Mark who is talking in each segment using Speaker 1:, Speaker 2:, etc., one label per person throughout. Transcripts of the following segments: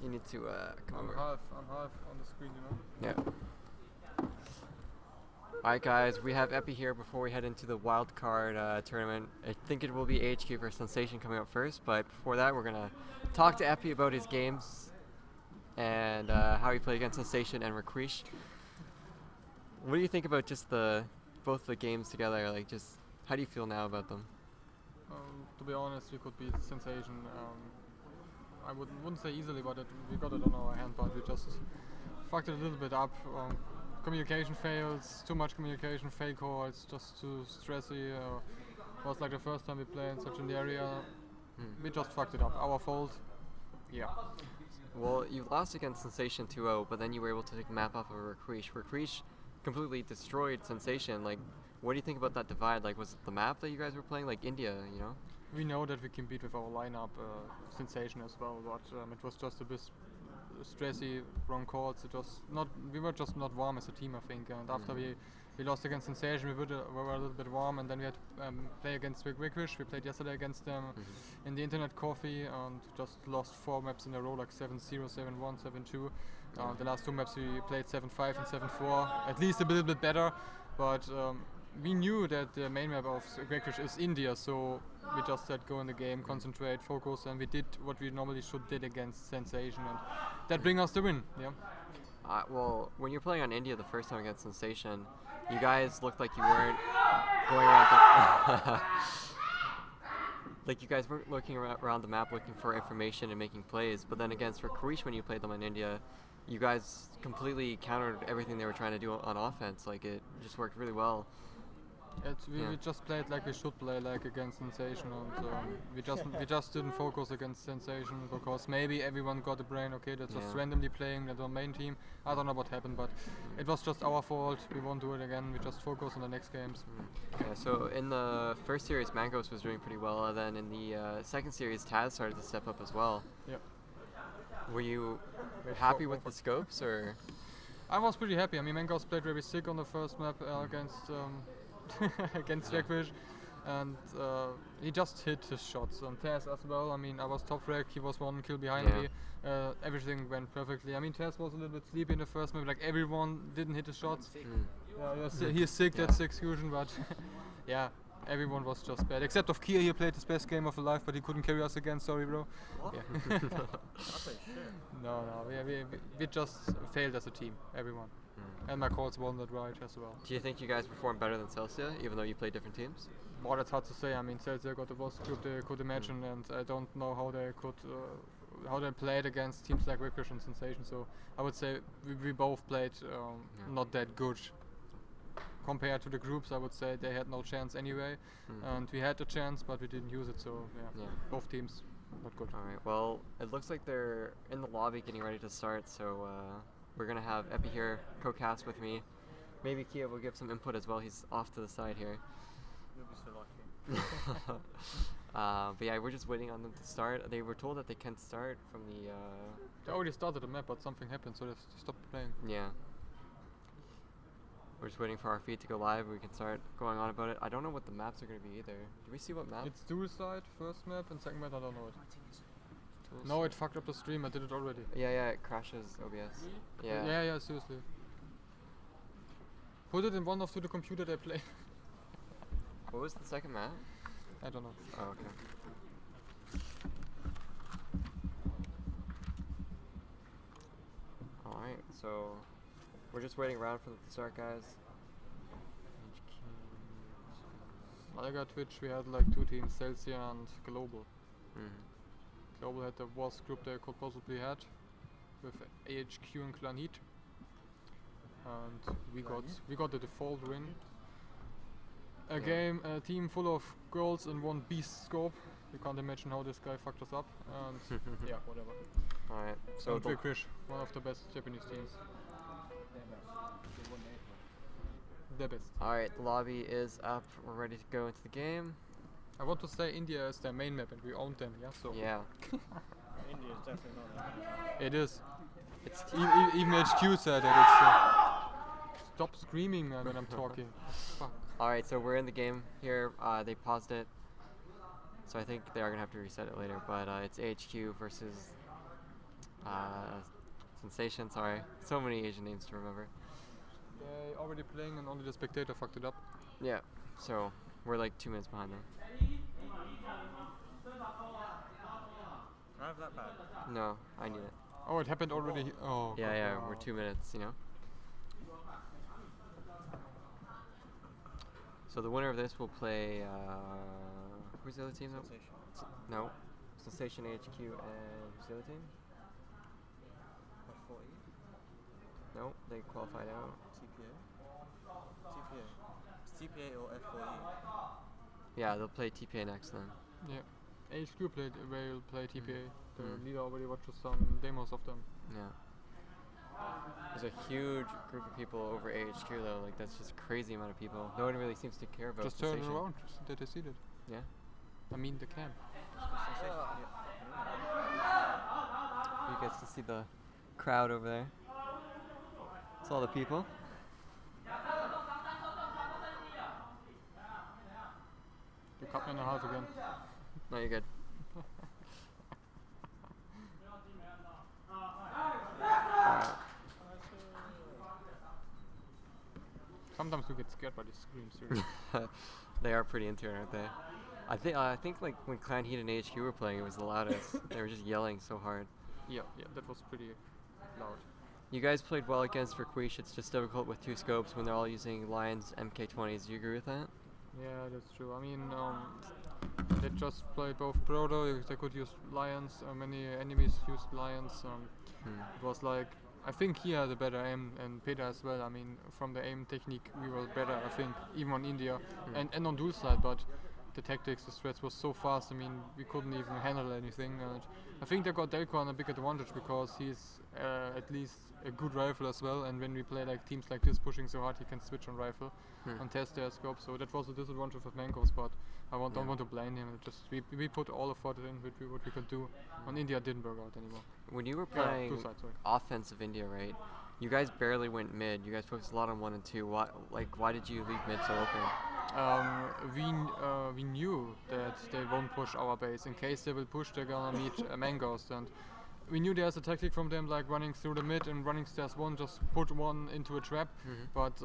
Speaker 1: You need to come over.
Speaker 2: I'm half on the screen, you know.
Speaker 1: Yeah. Alright guys, we have Epi here before we head into the wild card tournament. I think it will be HQ versus Sensation coming up first, but before that we're going to talk to Epi about his games and how he played against Sensation and Rakrish. What do you think about just both the games together? Like, just how do you feel now about them?
Speaker 2: To be honest, we could beat Sensation. I wouldn't say easily, but we got it on our hand, but we just fucked it a little bit up. Communication fails, too much communication, fake calls, just too stressy. Was like the first time we played in such an area. We just fucked it up. Our fault. Yeah.
Speaker 1: Well, you lost against Sensation 2-0, but then you were able to take a map off of Rakrish. Rakrish completely destroyed Sensation. Like, what do you think about that divide? Like, was it the map that you guys were playing, like India, you know?
Speaker 2: We know that we can beat with our lineup Sensation as well, but it was just a bit stressy, wrong calls. We were just not warm as a team, I think. And after we lost against Sensation, we were a little bit warm, and then we had to play against Wickwish. We played yesterday against them in the Internet Coffee and just lost 4 maps in a row, like 7-0, 7-1, 7-2. The last 2 maps we played 7-5 and 7-4, at least a little bit better, but we knew that the main map of Wickwish is India, so we just said go in the game, concentrate, focus, and we did what we normally should did against Sensation, and that bring us the win. Yeah.
Speaker 1: Well, when you're playing on India the first time against Sensation, you guys looked like you weren't going around like you guys weren't looking around the map looking for information and making plays, but then against Rakrish when you played them in India, you guys completely countered everything they were trying to do on offense. Like, it just worked really well.
Speaker 2: We just played like we should play, like against Sensation, and we just didn't focus against Sensation because maybe everyone got a brain. Okay, that's just randomly playing. That's our main team. I don't know what happened, but it was just our fault. We won't do it again. We just focus on the next games.
Speaker 1: Yeah. So in the first series, Mangos was doing pretty well, and then in the second series, Taz started to step up as well.
Speaker 2: Yeah.
Speaker 1: Were you happy with the scopes, or?
Speaker 2: I was pretty happy. I mean, Mangos played very sick on the first map against. Against Jackfish, and he just hit his shots. And Taz as well. I mean, I was top frag, he was 1 kill behind me. Everything went perfectly. I mean, Taz was a little bit sleepy in the first map, like everyone didn't hit his shots. He is sick, that's the exclusion, but yeah, everyone was just bad. Except of Kier, he played his best game of his life, but he couldn't carry us again, sorry bro. Yeah. No, we just failed as a team, everyone. And my calls weren't that right as well.
Speaker 1: Do you think you guys performed better than Celsia, even though you played different teams?
Speaker 2: Well, that's hard to say. I mean, Celsia got the worst group they could imagine, and I don't know how they played against teams like Wickwish and Sensation. So I would say we both played not that good. Compared to the groups, I would say they had no chance anyway, and we had a chance, but we didn't use it. So both teams not good.
Speaker 1: All right. Well, it looks like they're in the lobby getting ready to start. So. We're going to have Epi here co-cast with me. Maybe Kia will give some input as well. He's off to the side here.
Speaker 3: You'll be so lucky.
Speaker 1: But yeah, we're just waiting on them to start. They were told that they can start from the...
Speaker 2: They already started the map, but something happened, so they stopped playing.
Speaker 1: Yeah. We're just waiting for our feed to go live. We can start going on about it. I don't know what the maps are going to be either. Do we see what map?
Speaker 2: It's dual side, first map, and second map, I don't know it. No, it fucked up the stream. I did it already.
Speaker 1: Yeah, it crashes OBS.
Speaker 2: Yeah, seriously. Put it in one of the computer they play.
Speaker 1: What was the second map?
Speaker 2: I don't know.
Speaker 1: Oh, okay. Alright, so we're just waiting around for them to start, guys.
Speaker 2: I got Twitch, we had like 2 teams, Celsia and Global. Global had the worst group they could possibly had, with AHQ and Clan Heat, and we got the default win. A team full of girls in one beast scope. You can't imagine how this guy fucked us up, and yeah, whatever.
Speaker 1: Alright, so
Speaker 2: Wickwish, one of the best Japanese teams. The best.
Speaker 1: Alright, the lobby is up. We're ready to go into the game.
Speaker 2: I want to say India is their main map and we own them, yeah? So
Speaker 3: India is definitely not that.
Speaker 2: It is. It's even HQ said that it's... Stop screaming when I'm talking. Fuck.
Speaker 1: Alright, so we're in the game here. They paused it. So I think they are going to have to reset it later. But it's HQ versus Sensation, sorry. So many Asian names to remember.
Speaker 2: They already playing and only the spectator fucked it up.
Speaker 1: Yeah, so we're like 2 minutes behind them.
Speaker 3: Can I have that back?
Speaker 1: No, I need it.
Speaker 2: Oh, it happened already. Oh.
Speaker 1: Yeah,
Speaker 2: God,
Speaker 1: yeah,
Speaker 2: wow.
Speaker 1: we're 2 minutes, you know? So the winner of this will play, who's the other team?
Speaker 3: Sensation.
Speaker 1: No. Sensation HQ and who's the other team?
Speaker 3: F40.
Speaker 1: No, they qualified out.
Speaker 3: TPA. TPA. It's TPA or F40.
Speaker 1: Yeah, they'll play TPA next then.
Speaker 2: Yeah. HQ will play TPA. The
Speaker 1: Mm.
Speaker 2: leader already watches some demos of them.
Speaker 1: Yeah. There's a huge group of people over AHQ though, like that's just a crazy amount of people. No one really seems to care about
Speaker 2: Just turn
Speaker 1: Sensation.
Speaker 2: around. Did they see that?
Speaker 1: Yeah.
Speaker 2: I mean the camp.
Speaker 3: Sensation.
Speaker 1: You guys can see the crowd over there. It's all the people.
Speaker 2: You cut me in half again.
Speaker 1: No, you're good. Alright.
Speaker 2: Sometimes we get scared by the screens. Really.
Speaker 1: They are pretty into it, aren't they? I think like when Clan Heat and HQ were playing, it was the loudest. They were just yelling so hard.
Speaker 2: Yeah, that was pretty loud.
Speaker 1: You guys played well against Requish. It's just difficult with 2 scopes when they're all using Lions MK20s. Do you agree with that?
Speaker 2: Yeah, that's true. I mean, they just played both Proto. They could use Lions. Many enemies used Lions. It was like, I think he had a better aim and Peter as well. I mean, from the aim technique, we were better, I think, even on India and on dual side. But the tactics, the strats was so fast. I mean, we couldn't even handle anything. And I think they got Delco on a big advantage because he's at least a good rifle as well. And when we play like teams like this pushing so hard, he can switch on rifle and test their scope. So that was a disadvantage of Mankos, but don't want to blame him. It just we put all effort in what we could do. On India didn't work out anymore.
Speaker 1: When you were playing
Speaker 2: two sides, sorry.
Speaker 1: offensive India, right? You guys barely went mid. You guys focused a lot on 1 and 2. Why did you leave mid so open?
Speaker 2: We knew that they won't push our base. In case they will push, they're gonna meet Mangos, and we knew there's a tactic from them, like running through the mid and running stairs 1, just put 1 into a trap. But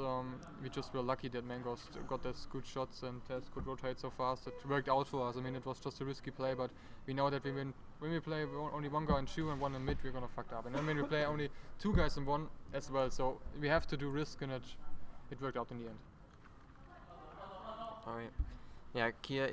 Speaker 2: we just were lucky that Mangos got those good shots and could rotate so fast. It worked out for us. I mean, it was just a risky play, but we know that when we play only 1 guy in 2 and 1 in mid, we're gonna fuck up. And then when we play only 2 guys in 1 as well, so we have to do risk, and it worked out in the end.
Speaker 1: All right. Yeah, Kia